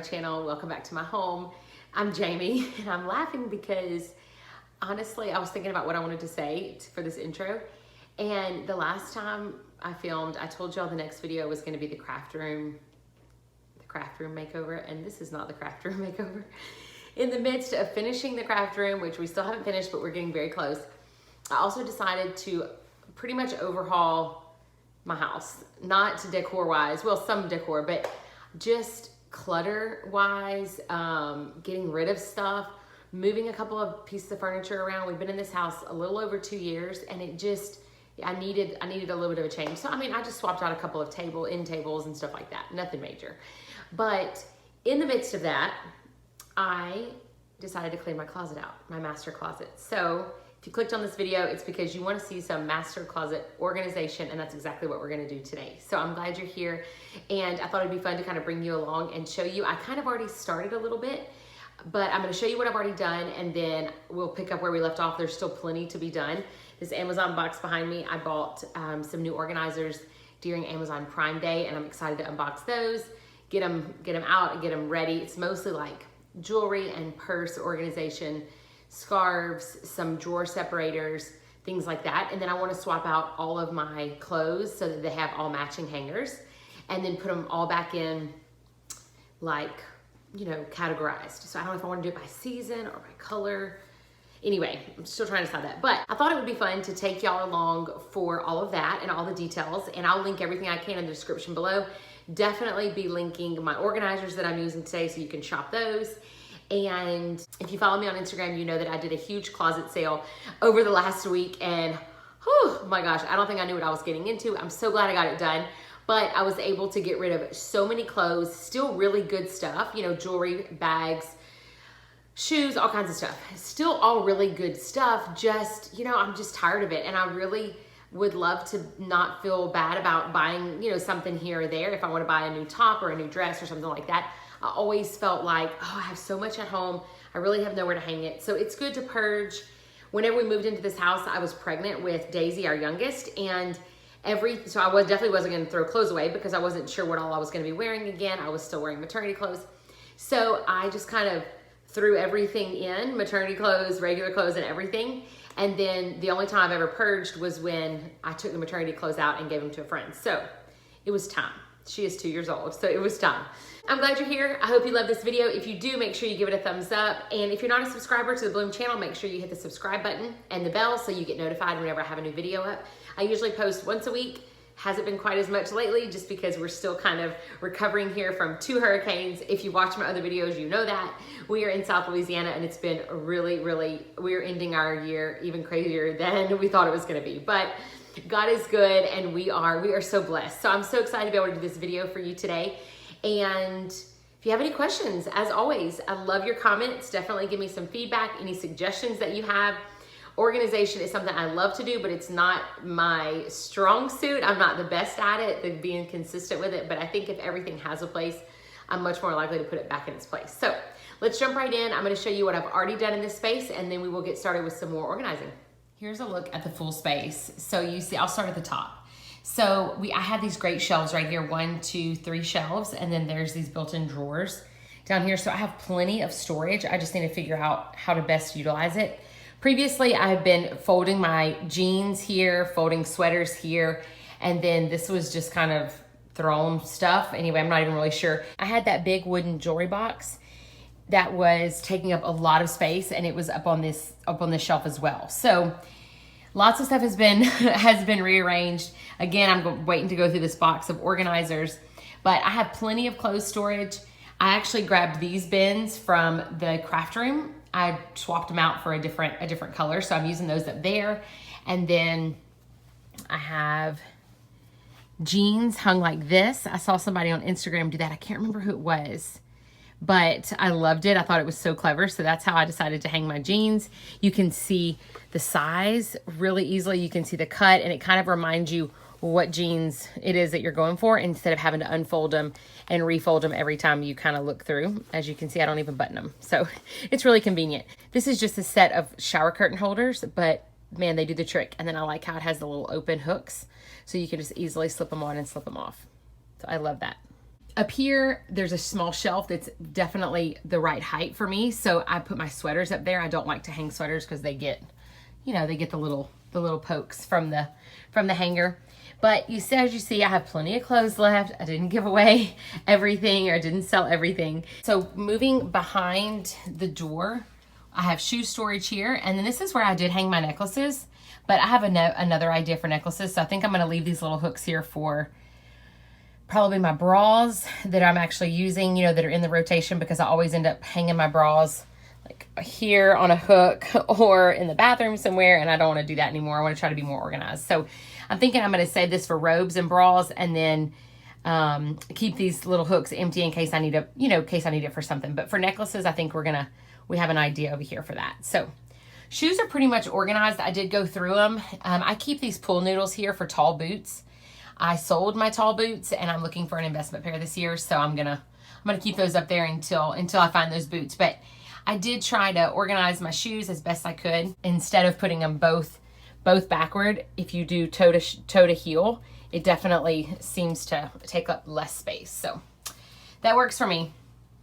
channel. Welcome back to my home. I'm Jamie and I'm laughing because honestly I was thinking about what I wanted to say for this intro, and the last time I filmed I told y'all the next video was going to be the craft room makeover, and this is not the craft room makeover. In the midst of finishing the craft room, which we still haven't finished but we're getting very close, I also decided to pretty much overhaul my house. Not decor wise, well, some decor, but just clutter wise, getting rid of stuff, moving a couple of pieces of furniture around. We've been in this house a little over 2 years, and it just, I needed a little bit of a change. So I mean, I just swapped out a couple of end tables and stuff like that, nothing major. But in the midst of that, I decided to clean my closet out, my master closet. So if you clicked on this video, it's because you want to see some master closet organization, and that's exactly what we're going to do today. So I'm glad you're here, and I thought it'd be fun to kind of bring you along and show you. I kind of already started a little bit, but I'm going to show you what I've already done, and then we'll pick up where we left off. There's still plenty to be done. This Amazon box behind me, I bought some new organizers during Amazon Prime Day, and I'm excited to unbox those, get them out and get them ready. It's mostly like jewelry and purse organization, scarves, some drawer separators, things like that. And then I want to swap out all of my clothes so that they have all matching hangers, and then put them all back in, like, you know, categorized. So I don't know if I want to do it by season or by color. Anyway, I'm still trying to decide that, but I thought it would be fun to take y'all along for all of that and all the details, and I'll link everything I can in the description below. Definitely be linking my organizers that I'm using today so you can shop those. And if you follow me on Instagram, you know that I did a huge closet sale over the last week, and oh my gosh, I don't think I knew what I was getting into. I'm so glad I got it done, but I was able to get rid of so many clothes, still really good stuff, you know, jewelry, bags, shoes, all kinds of stuff. Still all really good stuff, just, you know, I'm just tired of it, and I really would love to not feel bad about buying, you know, something here or there. If I want to buy a new top or a new dress or something like that, I always felt like, oh, I have so much at home, I really have nowhere to hang it. So it's good to purge. Whenever we moved into this house, I was pregnant with Daisy, our youngest, and so I definitely wasn't going to throw clothes away because I wasn't sure what all I was going to be wearing again. I was still wearing maternity clothes. So I just kind of threw everything in, maternity clothes, regular clothes, and everything. And then the only time I've ever purged was when I took the maternity clothes out and gave them to a friend. So it was time. She is 2 years old, so it was time. I'm glad you're here. I hope you love this video. If you do, make sure you give it a thumbs up. And if you're not a subscriber to the Bloom channel, make sure you hit the subscribe button and the bell so you get notified whenever I have a new video up. I usually post once a week. Hasn't been quite as much lately just because we're still kind of recovering here from 2 hurricanes. If you watch my other videos, you know that. We are in South Louisiana, and it's been really, we're ending our year even crazier than we thought it was gonna be. But God is good, and we are so blessed. So I'm so excited to be able to do this video for you today. And if you have any questions, as always, I love your comments. Definitely give me some feedback, any suggestions that you have. Organization is something I love to do, but it's not my strong suit. I'm not the best at it, being consistent with it, but I think if everything has a place, I'm much more likely to put it back in its place. So let's jump right in. I'm gonna show you what I've already done in this space, and then we will get started with some more organizing. Here's a look at the full space. So you see, I'll start at the top. So I have these great shelves right here, 1, 2, 3 shelves, and then there's these built-in drawers down here. So I have plenty of storage. I just need to figure out how to best utilize it. Previously, I've been folding my jeans here, folding sweaters here, and then this was just kind of thrown stuff. Anyway, I'm not even really sure. I had that big wooden jewelry box that was taking up a lot of space, and it was up on this shelf as well. So lots of stuff has been rearranged. Again, I'm waiting to go through this box of organizers, but I have plenty of clothes storage. I actually grabbed these bins from the craft room. I swapped them out for a different color, so I'm using those up there. And then I have jeans hung like this. I saw somebody on Instagram do that. I can't remember who it was, but I loved it. I thought it was so clever, so that's how I decided to hang my jeans. You can see the size really easily. You can see the cut, and it kind of reminds you what jeans it is that you're going for instead of having to unfold them and refold them every time you kind of look through. As you can see, I don't even button them, so it's really convenient. This is just a set of shower curtain holders, but man, they do the trick. And then I like how it has the little open hooks, so you can just easily slip them on and slip them off. So I love that. Up here, there's a small shelf that's definitely the right height for me. So I put my sweaters up there. I don't like to hang sweaters because they get, you know, they get the little pokes from the hanger. But as you see, I have plenty of clothes left. I didn't give away everything, or I didn't sell everything. So moving behind the door, I have shoe storage here. And then this is where I did hang my necklaces. But I have another idea for necklaces. So I think I'm going to leave these little hooks here for probably my bras that I'm actually using, you know, that are in the rotation, because I always end up hanging my bras like here on a hook or in the bathroom somewhere, and I don't want to do that anymore. I want to try to be more organized. So I'm thinking I'm going to save this for robes and bras, and then keep these little hooks empty in case I need it, you know, in case I need it for something. But for necklaces, I think we have an idea over here for that. So shoes are pretty much organized. I did go through them. I keep these pool noodles here for tall boots. I sold my tall boots, and I'm looking for an investment pair this year, so I'm gonna keep those up there until I find those boots. But I did try to organize my shoes as best I could. Instead of putting them both backward, if you do toe to heel, it definitely seems to take up less space. So that works for me.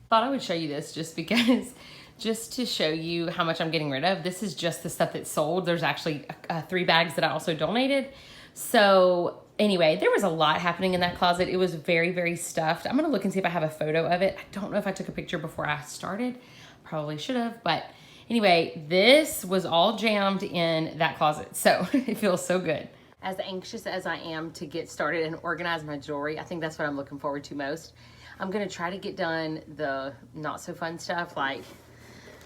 Thought I would show you this just because, just to show you how much I'm getting rid of. This is just the stuff that's sold. There's actually 3 bags that I also donated. So anyway, there was a lot happening in that closet. It was very, very stuffed. I'm gonna look and see if I have a photo of it. I don't know if I took a picture before I started. Probably should have, but anyway, this was all jammed in that closet. So it feels so good. As anxious as I am to get started and organize my jewelry, I think that's what I'm looking forward to most. I'm gonna try to get done the not so fun stuff, like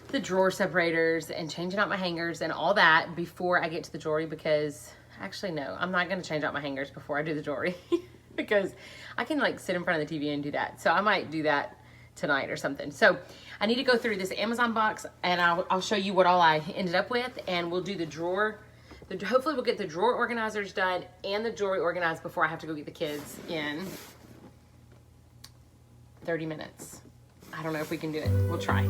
the drawer separators and changing out my hangers and all that before I get to the jewelry, because actually, no, I'm not going to change out my hangers before I do the jewelry because I can like sit in front of the TV and do that. So I might do that tonight or something. So I need to go through this Amazon box, and I'll show you what all I ended up with, and we'll do the drawer. Hopefully we'll get the drawer organizers done and the jewelry organized before I have to go get the kids in 30 minutes. I don't know if we can do it. We'll try.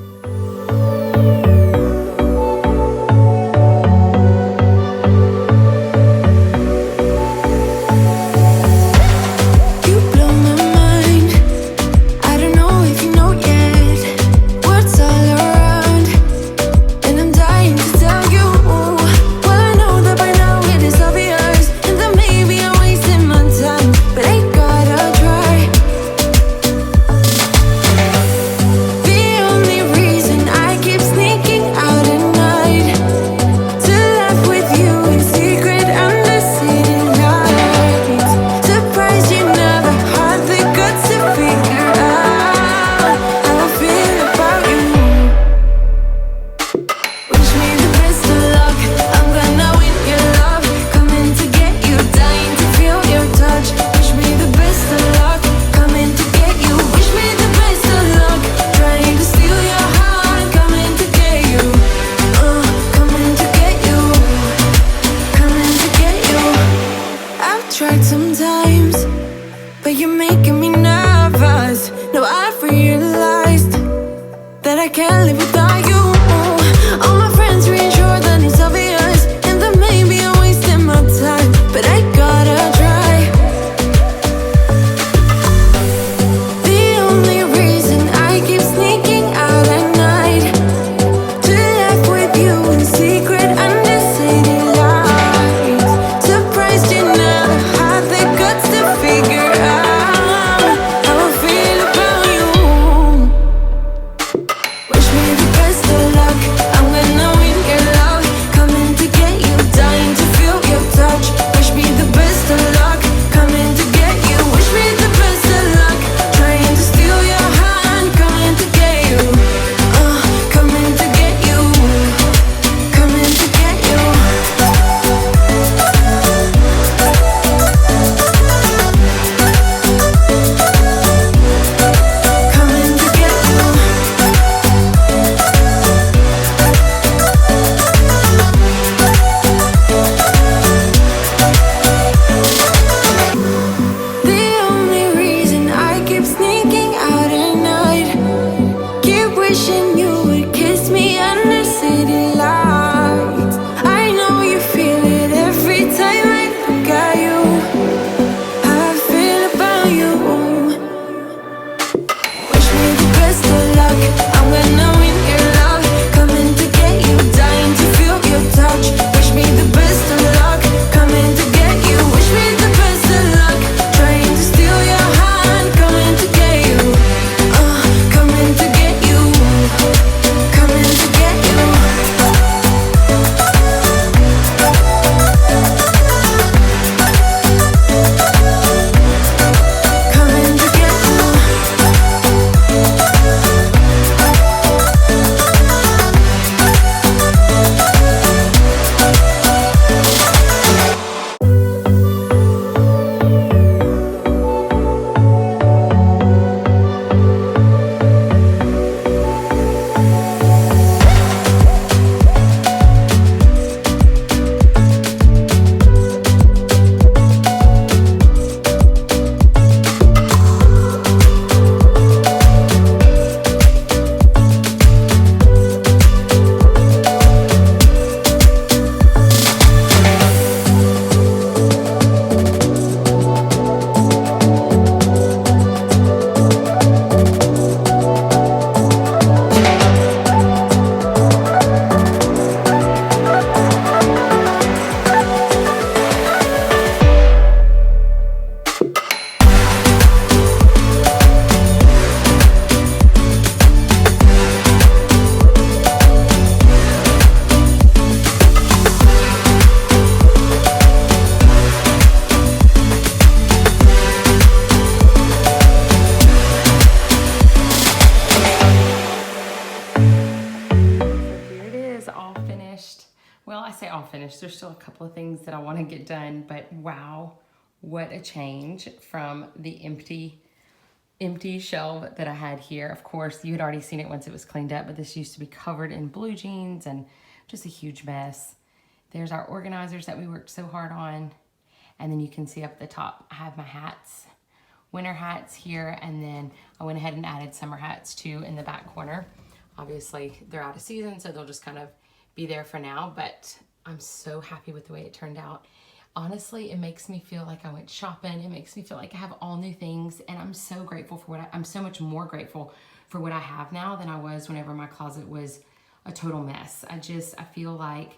I'm gonna win your love, coming to get you, dying to feel your touch. Wish me the best of luck, coming to get you. Wish me the best of luck, trying to steal your heart, coming to get you. Coming to get you, coming to get you. Coming to get There's still a couple of things that I want to get done, but wow, what a change from the empty shelf that I had here. Of course, you had already seen it once it was cleaned up, but this used to be covered in blue jeans and just a huge mess. There's our organizers that we worked so hard on. And then you can see up at the top, I have my hats, winter hats here, and then I went ahead and added summer hats too in the back corner. Obviously, they're out of season, so they'll just kind of be there for now, but I'm so happy with the way it turned out. Honestly, it makes me feel like I went shopping. It makes me feel like I have all new things, and I'm so grateful for I'm so much more grateful for what I have now than I was whenever my closet was a total mess. I feel like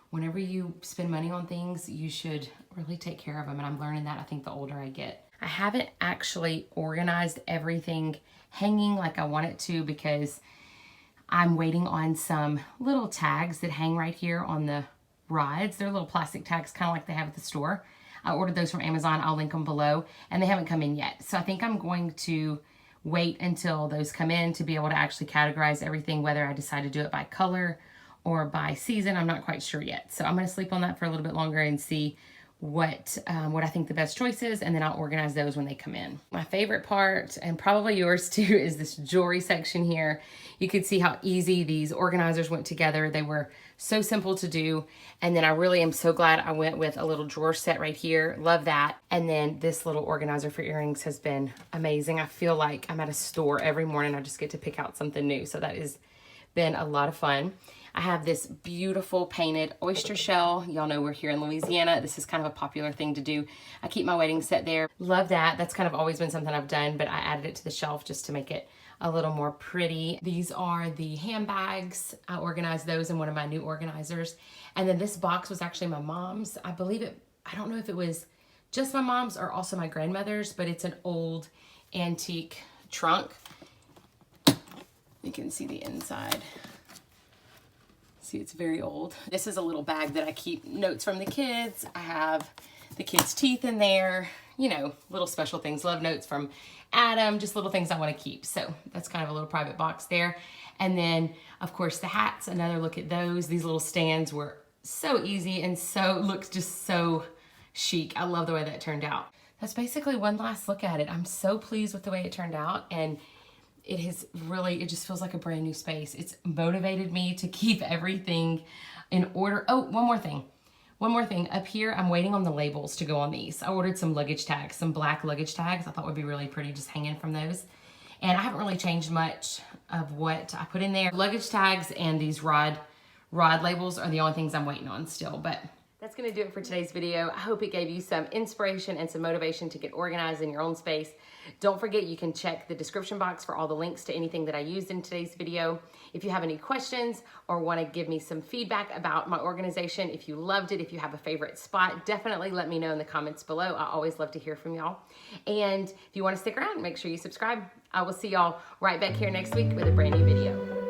whenever you spend money on things, you should really take care of them, and I'm learning that, I think, the older I get. I haven't actually organized everything hanging like I want it to because I'm waiting on some little tags that hang right here on the rods. They're little plastic tags, kind of like they have at the store. I ordered those from Amazon. I'll link them below, and they haven't come in yet. So I think I'm going to wait until those come in to be able to actually categorize everything, whether I decide to do it by color or by season. I'm not quite sure yet. So I'm going to sleep on that for a little bit longer and see what I think the best choice is, and then I'll organize those when they come in. My favorite part, and probably yours too, is this jewelry section here. You could see how easy these organizers went together. They were so simple to do, and then I really am so glad I went with a little drawer set right here. Love that. And then this little organizer for earrings has been amazing. I feel like I'm at a store every morning. I just get to pick out something new, so that has been a lot of fun. I have this beautiful painted oyster shell. Y'all know we're here in Louisiana. This is kind of a popular thing to do. I keep my wedding set there. Love that. That's kind of always been something I've done, but I added it to the shelf just to make it a little more pretty. These are the handbags. I organized those in one of my new organizers. And then this box was actually my mom's. I don't know if it was just my mom's or also my grandmother's, but it's an old antique trunk. You can see the inside. See, it's very old. This is a little bag that I keep notes from the kids. I have the kids' teeth in there, you know, little special things. Love notes from Adam, just little things I want to keep. So that's kind of a little private box there. And then, of course, the hats, another look at those. These little stands were so easy and looks just so chic. I love the way that turned out. That's basically one last look at it. I'm so pleased with the way it turned out, and it just feels like a brand new space. It's motivated me to keep everything in order. Oh, one more thing. Up here, I'm waiting on the labels to go on these. I ordered some luggage tags, some black luggage tags. I thought would be really pretty just hanging from those. And I haven't really changed much of what I put in there. Luggage tags and these rod labels are the only things I'm waiting on still. But That's going to do it for today's video. I hope it gave you some inspiration and some motivation to get organized in your own space. Don't forget, you can check the description box for all the links to anything that I used in today's video. If you have any questions or want to give me some feedback about my organization, if you loved it, if you have a favorite spot, definitely let me know in the comments below. I always love to hear from y'all. And if you want to stick around, make sure you subscribe. I will see y'all right back here next week with a brand new video.